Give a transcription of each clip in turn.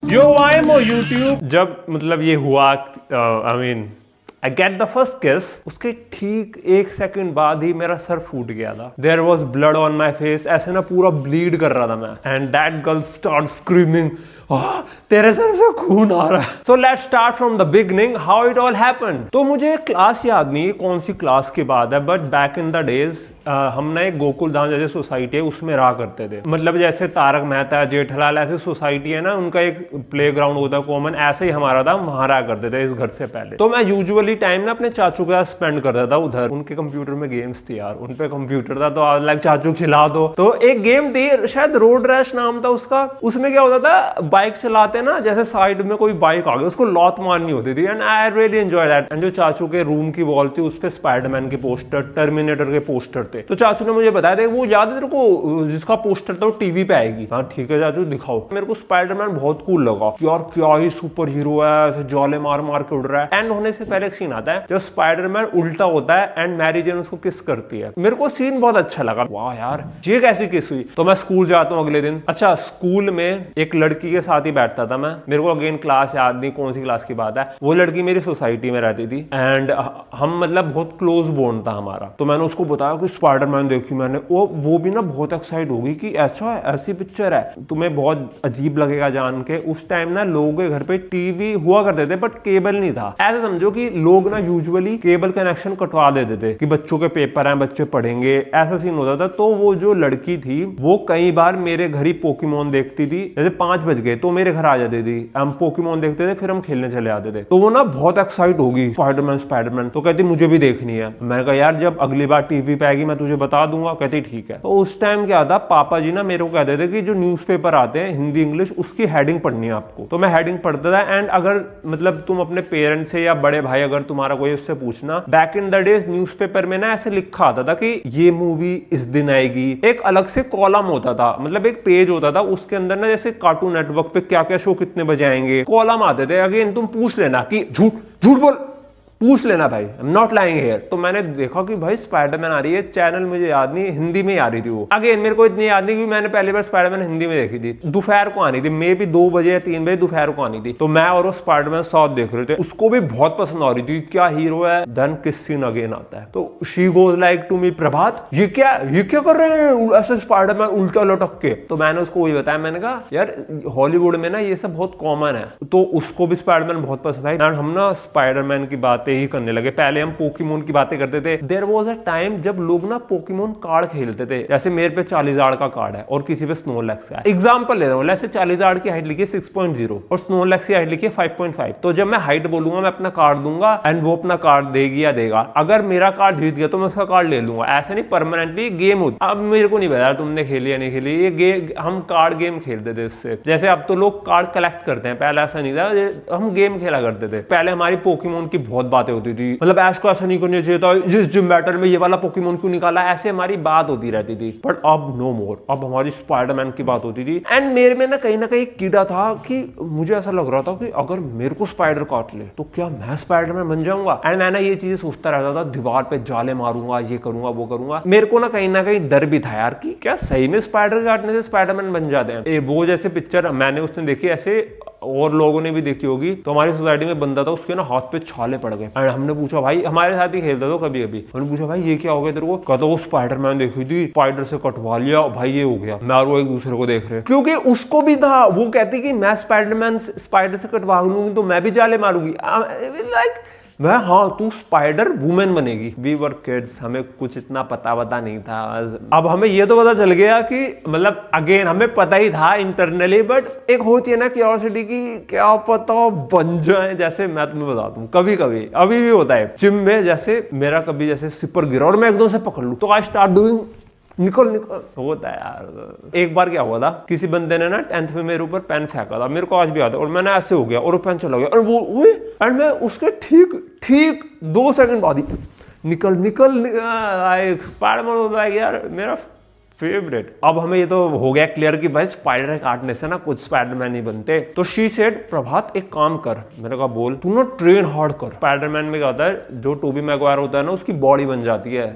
यो वाइमो YouTube जब मतलब ये हुआ आई गेट द फर्स्ट किस, उसके ठीक 1 सेकंड बाद ही मेरा सर फूट गया था। There was blood on my face, ऐसे ना पूरा ब्लीड कर रहा था मैं। And that girl start screaming, तेरे सर से खून आ रहा है। So let's start from the beginning how it all happened. तो मुझे क्लास याद नहीं है कौन सी क्लास की बात है, but back in the days हम ना एक गोकुल धाम जैसे सोसाइटी है उसमें रहा करते थे। मतलब जैसे तारक मेहता, जेठलाल ऐसे सोसाइटी है ना, उनका एक प्ले ग्राउंड होता है कॉमन, ऐसे ही हमारा था। वहां रहा करते थे इस घर से पहले। तो मैं यूजुअली टाइम ना अपने चाचू के साथ स्पेंड करता था उधर। उनके कंप्यूटर में गेम्स थी यार, उन पे कंप्यूटर था, तो लाइक चाचू खिला दो। तो एक गेम थी शायद रोड रैश नाम था उसका। उसमें क्या होता था, बाइक चलाते ना, जैसे साइड में कोई बाइक आ गई उसको लॉत मारनी होती थी। And I really enjoy that. And जो चाचू के रूम की वॉल थी उस पे स्पाइडरमैन के पोस्टर, टर्मिनेटर के पोस्टर थे। तो चाचू ने मुझे बताया था वो याद है तेरे को, जिसका पोस्टर था वो टीवी पे आएगी। हाँ ठीक है चाचू दिखाओ। मेरे को स्पाइडरमैन बहुत कूल लगा यार, क्या ही सुपर हीरो है, ऐसे जाले मार मार के उड़ रहा है। एंड होने से पहले एक सीन आता है जब स्पाइडरमैन उल्टा होता है एंड मैरी जेन उसको किस करती है। मेरे को सीन बहुत अच्छा लगा, वाह यार ये कैसी किस हुई। तो मैं स्कूल जाता हूँ अगले दिन। अच्छा, स्कूल में एक लड़की के साथ ही बैठता था मैं। मेरे को अगेन क्लास याद नहीं कौन सी क्लास की बात है। वो लड़की मेरी सोसाइटी में रहती थी एंड हम मतलब बहुत क्लोज बॉन्ड था हमारा। तो मैंने उसको बताया कि स्पाइडरमैन देखी मैंने। वो भी ना बहुत एक्साइट होगी कि ऐसा है, ऐसी पिक्चर है, तुम्हें बहुत अजीब लगेगा जान के। उस टाइम ना लोगों के घर पे टीवी हुआ करते थे बट केबल नहीं था। ऐसे समझो कि लोग ना यूजुअली केबल कनेक्शन कटवा देते थे कि बच्चों के पेपर हैं, बच्चे पढ़ेंगे, ऐसा सीन होता था। तो वो जो लड़की थी वो कई बार मेरे घर ही पोकेमोन देखती थी। जैसे 5 बज गए तो मेरे घर आ जाती थी, हम पोकेमोन देखते थे, फिर हम खेलने चले आते थे। तो वो ना बहुत एक्साइट होगी, स्पाइडरमैन स्पाइडरमैन। तो कहती मुझे भी देखनी है। मैंने कहा यार जब अगली बार टीवी पे आएगी मैं तुझे बता दूंगा। कहती ठीक है। तो उस टाइम क्या था, पापा जी ना मेरे को कहते थे कि जो न्यूज़पेपर आते हैं हिंदी इंग्लिश उसकी हेडिंग पढ़नी है आपको। तो मैं हेडिंग पढ़ता था। एंड अगर मतलब तुम अपने पेरेंट्स से या बड़े भाई अगर तुम्हारा कोई उससे पूछना, back in the days newspaper में ना ऐसे लिखा आता था कि ये मूवी इस दिन आएगी। एक अलग से कॉलम होता था, मतलब एक पेज होता था, उसके अंदर ना जैसे कार्टून नेटवर्क पे क्या क्या शो कितने बजे आएंगे कॉलम आते थे। अगेन तुम पूछ लेना कि झूठ झूठ बोल, पूछ लेना भाई, I am not lying here. तो मैंने देखा कि भाई स्पाइडरमैन आ रही है। चैनल मुझे याद नहीं, हिंदी में ही आ रही थी वो। अगेन मेरे को इतनी याद नहीं क्योंकि मैंने पहली बार स्पाइडरमैन हिंदी में देखी थी। दोपहर को आनी थी, मे भी 2 बजे या 3 बजे दोपहर को आनी थी। तो मैं और वो स्पाइडरमैन साथ देख रहे थे, उसको भी बहुत पसंद आ रही थी, क्या हीरो है। देन किस सीन अगेन आता है तो she goes like to me, Prabhat ये क्या कर रहे हैं ऐसे स्पाइडरमैन उल्टा लटक के। तो मैंने उसको वही बताया, मैंने कहा यार हॉलीवुड में ना ये सब बहुत कॉमन है। तो उसको भी स्पाइडरमैन बहुत पसंद आई। एंड हम ना स्पाइडरमैन की बातें ही करने लगे। पहले हम पोकेमोन की बातें करते थे। देयर वाज अ टाइम जब लोग ना पोकेमोन कार्ड खेलते थे। जैसे मेरे पे चालीजार्ड का कार्ड है और किसी पे स्नोलैक्स का है। एग्जांपल ले रहा हूं, जैसे चालीजार्ड की हाइट लिखी है 6.0 और स्नोलैक्स की हाइट लिखी है 5.5। तो जब मैं हाइट बोलूंगा मैं अपना कार्ड दूंगा एंड वो अपना कार्ड देगी या देगा। अगर मेरा कार्ड जीत गया तो मैं उसका कार्ड ले लूंगा। ऐसे नहीं, परमानेंटली गेम होती। अब मेरे को नहीं पता तुमने खेली या नहीं खेली ये गेम। हम कार्ड गेम खेलते थे इससे। जैसे अब तो लोग कार्ड कलेक्ट करते हैं, पहले ऐसा नहीं था, हम गेम खेला करते थे। पहले हमारी पोकेमोन की बहुत बातें होती थी, मतलब ऐश को ऐसा नहीं करना चाहिए था, जिस जिम बैटल में ये वाला पोकेमोन क्यों निकाला, ऐसे हमारी बात होती रहती थी। बट अब नो मोर, अब हमारी स्पाइडरमैन की बात होती थी। एंड मेरे में ना कहीं कीड़ा था कि मुझे ऐसा लग रहा था कि अगर मेरे को स्पाइडर काट ले तो क्या मैं स्पाइडरमैन बन जाऊंगा। एंड मैं ना ये चीजें सोचता रहता था, दीवार पे जाले मारूंगा, ये करूंगा वो करूंगा। मेरे को ना कहीं डर भी था यार कि क्या सही में स्पाइडर काटने से स्पाइडरमैन बन जाते हैं। वो जैसे पिक्चर मैंने उसने देखी, ऐसे और लोगों ने भी देखी होगी। तो हमारी सोसाइटी में बंदा था, उसके ना हाथ पे छाले पड़ गए। एंड हमने पूछा, भाई हमारे साथ ही खेलता था कभी कभी, हमने पूछा भाई ये क्या हो गया तेरे को। कहता वो स्पाइडरमैन देखी थी, स्पाइडर से कटवा लिया भाई, ये हो गया। मैं और वो एक दूसरे को देख रहे क्योंकि उसको भी था। वो कहती कि मैं स्पाइडर से कटवा लूंगी तो मैं भी जाले मारूंगी। लाइक वह हाँ तू स्पाइडर वुमेन बनेगी। वी वर किड्स, हमें कुछ इतना पता नहीं था। अब हमें ये तो पता चल गया कि मतलब अगेन हमें पता ही था इंटरनली, बट एक होती है ना क्यूरियोसिटी की क्या पता बन जाए। जैसे मैं तुम्हें बताता हूँ, कभी कभी अभी भी होता है जिम में, जैसे मेरा कभी जैसे सिपर गिरा और मैं एकदम से पकड़ लूँ तो आई स्टार्ट डूइंग निकल होता है यार। एक बार क्या हुआ था, किसी बंदे ने ना 10th में मेरे ऊपर पेन फेंका था, मेरे को आज भी आता है। और मैंने ऐसे हो गया और वो पेन चला गया और वो एंड मैं उसके ठीक 2 सेकंड बाद ही निकल होता है यार मेरा फेवरेट। अब हमें ये तो हो गया क्लियर कि भाई स्पाइडर काटने से ना कुछ स्पाइडरमैन नहीं बनते। तो शी सेड प्रभात एक काम कर। मैंने कहा बोल। तू ना ट्रेन हार्ड कर। स्पाइडरमैन में क्या होता है, जो टोबी मैगवायर होता है ना उसकी बॉडी बन जाती है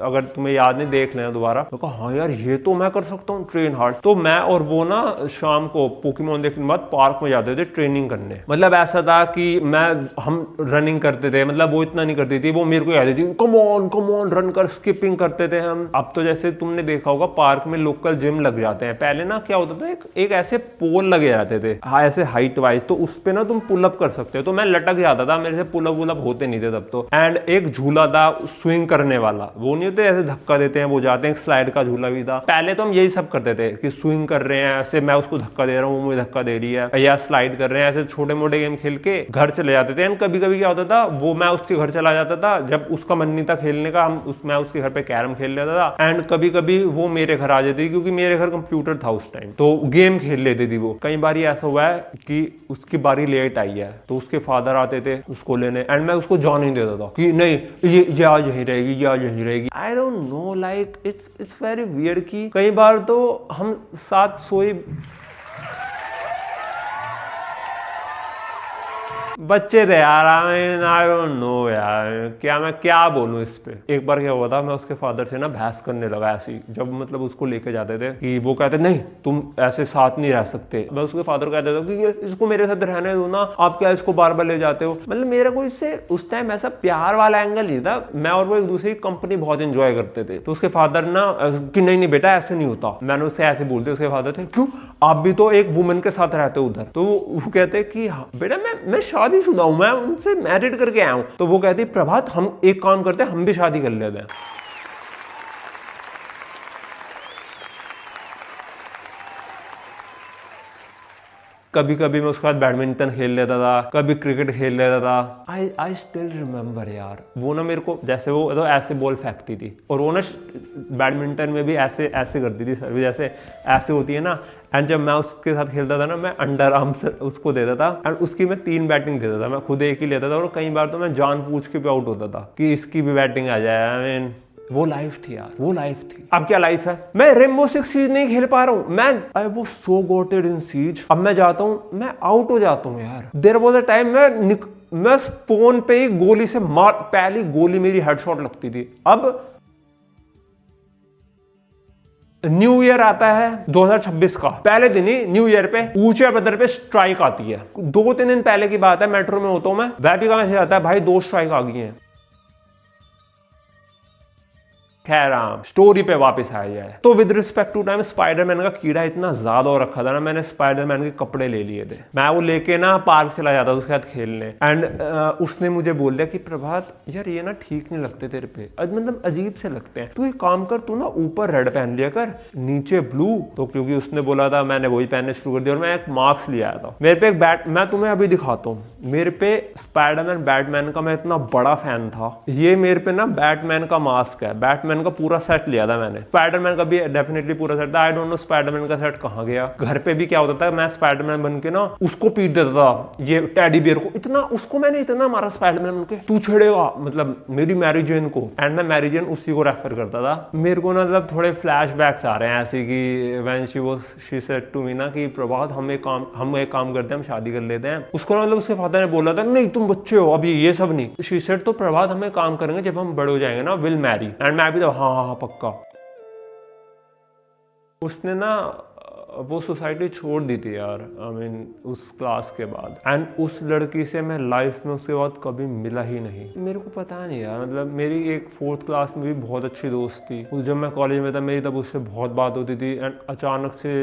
अगर तुम्हें याद नहीं, देख लेना दोबारा। तो कहा हाँ यार ये तो मैं कर सकता हूँ, ट्रेन हार्ड। तो मैं और वो ना शाम को पोकेमॉन देखने के बाद पार्क में जाते थे ट्रेनिंग करने। मतलब ऐसा था कि हम रनिंग करते थे, मतलब वो इतना नहीं करती थी, वो मेरे को कहती थी कम ऑन रन कर, स्किपिंग करते थे हम। अब तो जैसे तुमने देखा होगा पार्क में लोकल जिम लग जाते हैं, पहले ना क्या होता था, एक ऐसे पोल लगे जाते थे हाँ ऐसे हाइट वाइज, तो उस पे ना तुम पुलअप कर सकते हो। तो मैं लटक जाता था, मेरे से पुलअप वुलअप होते नहीं थे तब तो। एंड एक झूला था स्विंग करने वाला, वो नहीं होते ऐसे धक्का देते हैं वो जाते हैं, स्लाइड का झूला भी था। पहले तो हम यही सब करते थे कि स्विंग कर रहे हैं ऐसे, मैं उसको धक्का दे रहा हूँ, वो मुझे धक्का दे रही है, या स्लाइड कर रहे हैं, ऐसे छोटे मोटे गेम खेल के घर चले जाते थे। एंड कभी कभी क्या होता था, वो मैं उसके घर चला जाता था जब उसका मन नहीं था खेलने का, मैं उसके घर पे कैरम खेल लेता था। एंड कभी कभी वो मेरे घर आ जाती क्योंकि मेरे घर कंप्यूटर था उस टाइम, तो गेम खेल लेती थी वो। कई बार ऐसा हुआ है कि उसकी बारी लेट आई है तो उसके फादर आते थे उसको लेने, एंड मैं उसको जान नहीं देता था कि नहीं ये आज यहीं रहेगी, ये आज यहीं रहेगी। I don't know, like it's very weird कि कई बार तो हम साथ सोए, बच्चे थे यार, आई डोंट नो यार, मैं क्या बोलूं इस पे। एक बार क्या हुआ था, मैं उसके फादर से ना बहस करने लगा ऐसी, जब मतलब उसको लेके जाते थे कि वो कहते नहीं तुम ऐसे साथ नहीं रह सकते। मैं उसके फादर कहता था कि इसको मेरे साथ रहने दो ना, आप क्या इसको बार बार ले जाते हो। मतलब मेरा कोई इससे उस टाइम ऐसा प्यार वाला एंगल नहीं था, मैं और वो एक दूसरी कंपनी बहुत एंजॉय करते थे। तो उसके फादर ना कि नहीं बेटा ऐसे नहीं होता, मैंने उससे ऐसे बोलते, उसके फादर थे क्यों, आप भी तो एक वुमेन के साथ रहते हो उधर। तो वो कहते कि हाँ बेटा मैं शादीशुदा हूं, मैं उनसे मैरिड करके आया हूं। तो वो कहती प्रभात हम एक काम करते हैं, हम भी शादी कर लेते हैं। कभी कभी मैं उसके साथ बैडमिंटन खेल लेता था, कभी क्रिकेट खेल लेता था। आई स्टिल रिमेम्बर यार, वो ना मेरे को जैसे वो तो ऐसे बॉल फेंकती थी, और वो ना बैडमिंटन में भी ऐसे ऐसे करती थी सर्विस, जैसे ऐसे होती है ना। एंड जब मैं उसके साथ खेलता था ना, मैं अंडर आर्म से उसको देता था, एंड उसकी मैं 3 बैटिंग देता था, मैं खुद एक ही लेता था। और कई बार तो मैं जान पूछ के भी आउट होता था कि इसकी भी बैटिंग आ जाए। आई मीन वो लाइफ थी यार, वो लाइफ थी। अब क्या लाइफ है, मैं रेम्बो 6 सीज नहीं खेल पा रहा हूँ, मैं आई वो सो गोटेड इन सीज। अब मैं जाता हूँ, मैं आउट हो जाता हूँ यार। देयर वाज अ टाइम मैं स्पोन पे ही गोली से मार, पहली गोली मेरी हेडशॉट लगती थी। अब न्यू ईयर आता है 2026 का, पहले दिन ही न्यू ईयर पे ऊंचे पत्थर पे स्ट्राइक आती है। 2-3 दिन पहले की बात है, मेट्रो में होता हूं मैं, वैपी का मैसेज आता है भाई 2 स्ट्राइक आ गई हैं। खैर स्टोरी पे वापस आया जाए तो with respect to time, Spiderman का कीड़ा इतना ज्यादा हो रखा था ना, मैंने स्पाइडरमैन के कपड़े ले लिए थे। मैं वो लेके ना पार्क चला जाता उसके साथ खेलने। एंड उसने मुझे बोल दिया कि प्रभात यार ये ना ठीक नहीं लगते तेरे पे, मतलब अजीब से लगते हैं, तू एक काम कर, तू ना ऊपर रेड पहन लिया कर, नीचे ब्लू। तो क्योंकि उसने बोला था, मैंने वही पहनने शुरू कर दिया, और मैं एक मार्क्स ले आया था। मेरे पे एक बैट, मैं तुम्हें अभी दिखाता हूँ, मेरे पे स्पाइडरमैन बैटमैन का मैं इतना बड़ा फैन था। ये मेरे पे ना बैटमैन का मास्क है, बैटमैन का पूरा सेट लिया था मैंने। स्पाइडरमैन का भी डेफिनेटली पूरा सेट था। आई डोंट नो स्पाइडरमैन का सेट कहां गया। घर पे भी क्या होता था, मैं स्पाइडरमैन बन के ना उसको पीट देता था, ये टेडी बियर को। इतना उसको मैंने इतना मारा स्पाइडरमैन बन के, तू छेड़ेगा, मतलब मेरी मैरी जेन को। एंड मैं मैरी जेन उसी को रेफर करता था। मेरे को ना मतलब थोड़े फ्लैशबैक्स आ रहे हैं ऐसे कि when she said to me ना कि प्रभात हम एक काम करते हैं, हम शादी कर लेते हैं। उसको ना मतलब उसके फादर ने बोला था नहीं तुम बच्चे हो अभी, ये सब नहीं। शी सेड तो प्रभात हम एक काम करेंगे, जब हम बड़े हो जाएंगे ना विल मैरी। एंड मैं भी तो हाँ पक्का। उसने ना वो सोसाइटी छोड़ दी थी यार, आई मीन उस क्लास के बाद। एंड उस लड़की से मैं लाइफ में उसके बाद कभी मिला ही नहीं। मेरे को पता नहीं यार, मतलब मेरी एक 4th क्लास में भी बहुत अच्छी दोस्त थी, जब मैं कॉलेज में था मेरी तब उससे बहुत बात होती थी। एंड अचानक से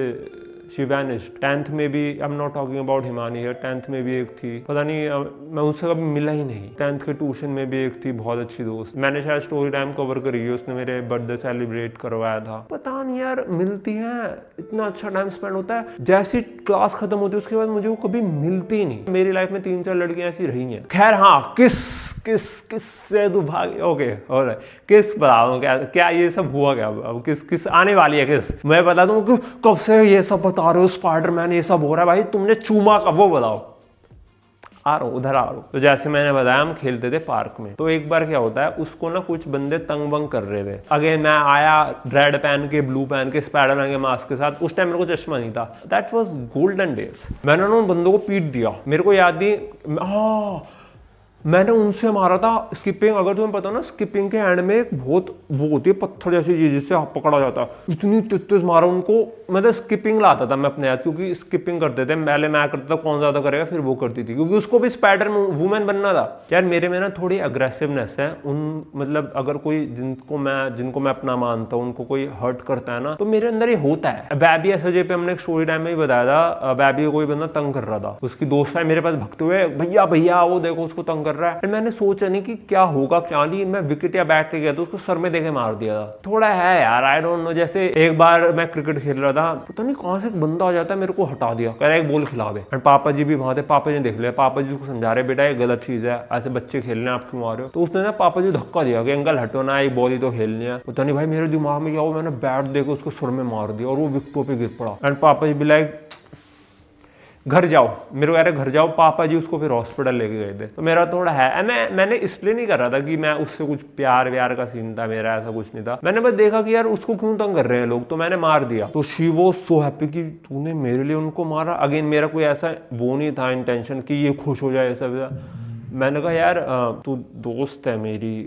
she vanished। 10th में भी, I'm not talking about Himani है, 10th में भी एक थी, पता नहीं मैं उससे कभी मिला ही नहीं। 10th के ट्यूशन में भी एक थी बहुत अच्छी दोस्त, मैंने शायद स्टोरी टाइम कवर करी है, उसने मेरे बर्थडे सेलिब्रेट करवाया था। पता नहीं यार मिलती है, इतना अच्छा टाइम स्पेंड होता है। जैसी क्लास खत्म होती है उसके बाद मुझे वो कभी मिलती ही नहीं। मेरी लाइफ में 3-4 लड़कियां ऐसी रही हैं। खैर हाँ, किस से तू भाग, ओके और किस बताओ क्या ये सब हुआ क्या, अब किस आने वाली है किस, मैं बता दूं कि कब से ये सब बता रहे हो स्पाइडरमैन ये सब हो रहा है, भाई तुमने चूमा कब, वो बताओ। आ रहा हूँ, उधर आ रहा हूँ। तो जैसे मैंने बताया हम खेलते थे पार्क में, तो एक बार क्या होता है, उसको ना कुछ बंदे तंग वंग कर रहे थे। अगेन मैं आया रेड पहन के, ब्लू पहन के, स्पाइडरमैन के मास्क के साथ। उस टाइम मेरे को चश्मा नहीं था। That was golden days. मैंने ना उन बंदों को पीट दिया, मेरे को याद नहीं, हाँ मैंने उनसे मारा था स्किपिंग। अगर तुम्हें पता हो ना, स्किपिंग के एंड में एक बहुत वो होती है पत्थर जैसी चीज जिससे हाथ पकड़ा जाता है, इतनी तेज मारा उनको। मतलब स्किपिंग लाता था मैं अपने हाथ, क्योंकि स्किपिंग करते थे पहले मैं करता था, कौन ज्यादा करेगा, फिर वो करती थी, क्योंकि उसको भी स्पाइडर वुमेन बनना था। यार मेरे में ना थोड़ी अग्रेसिवनेस है उन, मतलब अगर कोई जिनको मैं अपना मानता हूँ उनको कोई हर्ट करता है ना, तो मेरे अंदर ये होता है। बैबी एसओजे पे हमने एक स्टोरी टाइम में ही बताया था, बैबी को कोई बंदा तंग कर रहा था, उसकी दोस्त है मेरे पास भगते हुए, भैया भैया वो देखो उसको तंग कर रहा है। मैंने सोचा नहीं कि क्या होगा क्या नहीं, मैं विकेट या बैट पे गया तो उसको सर में देके मार दिया था। थोड़ा है यार, आई डोंट नो। जैसे एक बार मैं क्रिकेट खेल रहा था, पता नहीं कहां से एक बंदा आ जाता है, मेरे को हटा दिया, कह रहा है एक बॉल खिला दे। एंड पापा जी भी वहां थे, पापा जी ने देख लिया, पापा जी को समझा रहे बेटा ये गलत चीज है, ऐसे बच्चे खेलने आप क्यों आ रहे हो। तो उसने ना पापा जी धक्का दिया कि अंकल हटो ना, ये बॉल ही तो खेलनी है। पता नहीं भाई मेरे दिमाग में क्या हुआ, मैंने बैट देकर उसको सर में मार दिया और वो विकेटों पे गिर पड़ा। एंड पापा जी भी लाइक घर जाओ, मेरे को कह रहे घर जाओ। पापा जी उसको फिर हॉस्पिटल लेके गए थे। तो मेरा थोड़ा है, मैंने इसलिए नहीं कर रहा था कि मैं उससे कुछ प्यार व्यार का सीन था मेरा, ऐसा कुछ नहीं था। मैंने बस देखा कि यार उसको क्यों तंग कर रहे हैं लोग, तो मैंने मार दिया। तो शी वो सो हैप्पी कि तूने मेरे लिए उनको मारा। अगेन मेरा कोई ऐसा वो नहीं था इंटेंशन कि ये खुश हो जाए ऐसा वैसा। मैंने कहा यार तू दोस्त है मेरी,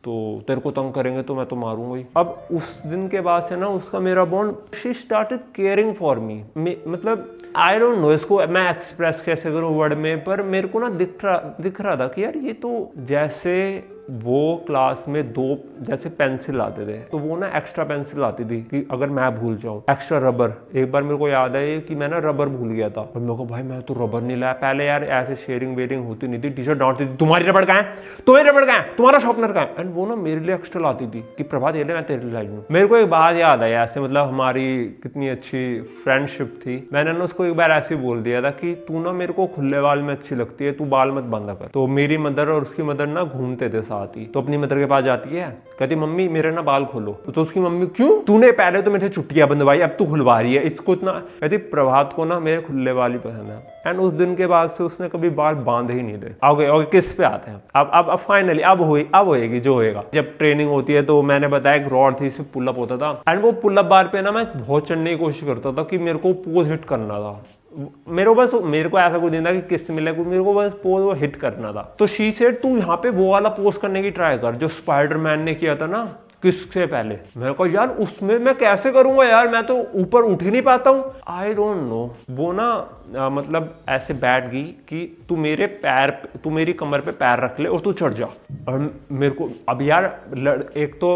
तो तेरे को तंग करेंगे तो मैं तो मारूंगा ही। अब उस दिन के बाद से ना उसका मेरा bond, she started caring for me. मतलब आई डोंट नो इसको मैं एक्सप्रेस कैसे करूँ वर्ड में, पर मेरे को ना दिख रहा था कि यार ये तो जैसे वो क्लास में दो जैसे पेंसिल लाते थे, तो वो ना एक्स्ट्रा पेंसिल लाती थी कि अगर मैं भूल जाऊं, एक्स्ट्रा रबर। एक बार मेरे को याद है कि मैं ना रबर भूल गया था, और मेरे को भाई मैं तो रबर नहीं लाया। पहले यार ऐसे शेयरिंग वेयरिंग होती नहीं थी, टीचर डांटती थी तुम्हारी रबड़ कहाँ है, तुम्हारी रबड़ कहाँ है, तुम्हारा शॉर्पनर कहाँ है। एंड वो ना मेरे लिए एक्स्ट्रा लाती थी कि प्रभात ये ले मैं तेरे लिए लाई हूँ। मेरे को एक बात याद आई ऐसे, मतलब हमारी कितनी अच्छी फ्रेंडशिप थी। मैंने ना उसको एक बार ऐसे बोल दिया था कि तू ना मेरे को खुले बाल में अच्छी लगती है, तू बाल मत बांधा कर। तो मेरी मदर और उसकी मदर ना घूमते थे साथ ही, तो अपनी मदर के पास जाती है, कहती मम्मी मेरे ना बाल खोलो। तो उसकी मम्मी क्यों, तूने पहले तो मेरे चुटिया बंधवाई, अब तू खुलवा रही है इसको इतना। कहती प्रभात को ना मेरे खुले बाल ही पसंद है। एंड उस दिन के बाद से उसने कभी बाल बांधे ही नहीं थे। ओके किस पे आते हैं अब फाइनली अब होएगी जो होएगा। जब ट्रेनिंग होती है तो मैंने बताया एक रॉड थी, इसमें पुलअप होता था। एंड वो पुलअप बार पे ना मैं बहुत चढ़ने की कोशिश करता था कि मेरे को पोज हिट करना था। मेरे को ऐसा कुछ नहीं था कि किससे मिले, मेरे को बस पोज वो हिट करना था। तो शी सेड तू यहाँ पे वो वाला पोज करने की ट्राई कर जो स्पाइडरमैन ने किया था ना किससे पहले। मेरे को यार उसमें मैं कैसे करूंगा यार, मैं तो ऊपर उठ ही नहीं पाता हूँ। आई डोंट नो, वो ना मतलब ऐसे बैठ गई कि तू मेरी कमर पे पैर रख ले और तू चढ़ जा। और मेरे को अब यार एक तो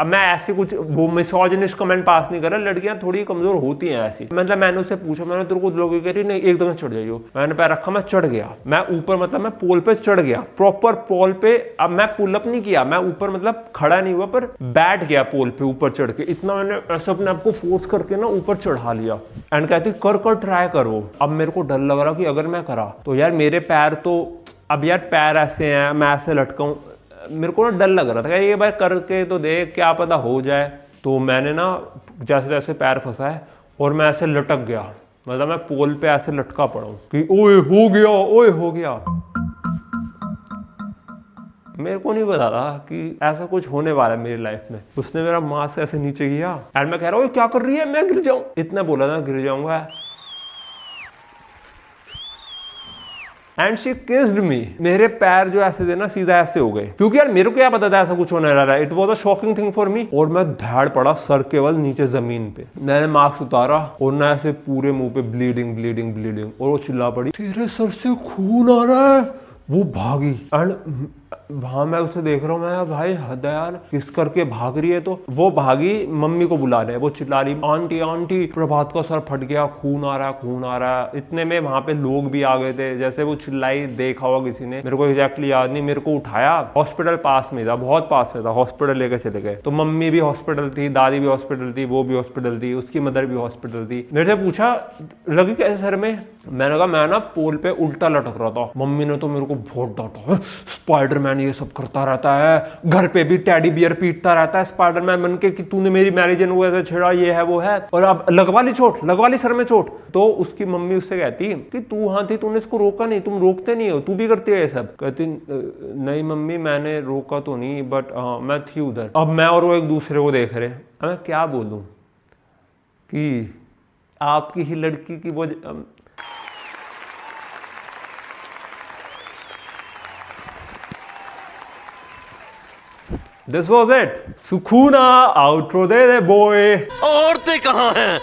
अब मैं ऐसे कुछ वो मिसोजिनिस्ट कमेंट पास नहीं कर रहा, लड़कियां थोड़ी कमजोर होती हैं ऐसी। मतलब मैंने उससे पूछा, मैंने तेरे को लोग कह रही नहीं एकदम चढ़ जाइयो। मैंने पैर रखा, मैं चढ़ गया, मैं ऊपर मतलब मैं पोल पे चढ़ गया, प्रॉपर पोल पे। अब मैं पुलअप नहीं किया, मैं ऊपर मतलब खड़ा नहीं हुआ पर बैठ गया पोल पे ऊपर चढ़ के। इतना मैंने ऐसे अपने आप को फोर्स करके ना ऊपर चढ़ा लिया। एंड कहती कर ट्राई करो। अब मेरे को डर लग रहा कि अगर मैं करा तो यार मेरे पैर तो, अब यार पैर ऐसे हैं, मैं ऐसे लटका हूं, मेरे को ना डर लग रहा था कि ये बार करके तो देख क्या पता हो जाए। तो मैंने ना जैसे जैसे पैर फंसा है और मैं ऐसे लटक गया, मतलब मैं पोल पे ऐसे लटका पड़ा हूं कि ओए हो गया। मेरे को नहीं पता था कि ऐसा कुछ होने वाला है मेरी लाइफ में। उसने मेरा मास्क ऐसे नीचे किया एंड मैं कह रहा हूँ क्या कर रही है, मैं गिर जाऊं। इतना बोला था गिर जाऊंगा। एंड शी किस्ड मी। मेरे पैर जो ऐसे थे ना सीधा ऐसे हो गए, क्योंकि यार मेरे को क्या पता था ऐसा कुछ होने वाला है। It was a shocking thing for me. और मैं धड़ पड़ा सर के बल नीचे जमीन पे। मैंने मास्क उतारा और ना ऐसे पूरे मुंह पे ब्लीडिंग और वो चिल्ला पड़ी तेरे सर से खून आ रहा है। वो भागी एंड वहां मैं उसे देख रहा हूँ, मैं भाई हद है यार, किस करके भाग रही है। तो वो भागी मम्मी को बुला रहे, वो चिल्ला रही आंटी प्रभात का सर फट गया, खून आ रहा है। इतने में वहां पे लोग भी आ गए थे। जैसे वो चिल्लाई देखा होगा किसी ने, मेरे को एग्जैक्टली याद नहीं। मेरे को उठाया, हॉस्पिटल पास में था, बहुत पास में था, हॉस्पिटल लेकर चले गए। तो मम्मी भी हॉस्पिटल थी, दादी भी हॉस्पिटल थी, वो भी हॉस्पिटल थी, उसकी मदर भी हॉस्पिटल थी। मेरे से पूछा लगी कैसे सर में। मैंने कहा मैं ना पोल पे उल्टा लटक रहा था। मम्मी ने तो मेरे को बहुत डांटा, स्पाइडरमैन ये सब करता रहता है, घर पे भी टेडी बियर पीटता रहता है स्पाइडरमैन बन के, कि तूने मेरी मैरिजन को ऐसे छेड़ा, ये है वो है, और अब लगवा ली सर में चोट। तो उसकी मम्मी उससे कहती कि तू वहां थी, तूने इसको रोका नहीं, तुम रोकते नहीं हो, तू भी करती है ये सब। कहती नहीं मम्मी मैंने रोका तो नहीं, बट मैं थी उधर। अब मैं और वो एक दूसरे को देख रहे, मैं क्या बोलूं कि आपकी ही लड़की की वो दिस वॉज इट। सुखूना आउट्रो दे बॉय। औरतें कहाँ हैं?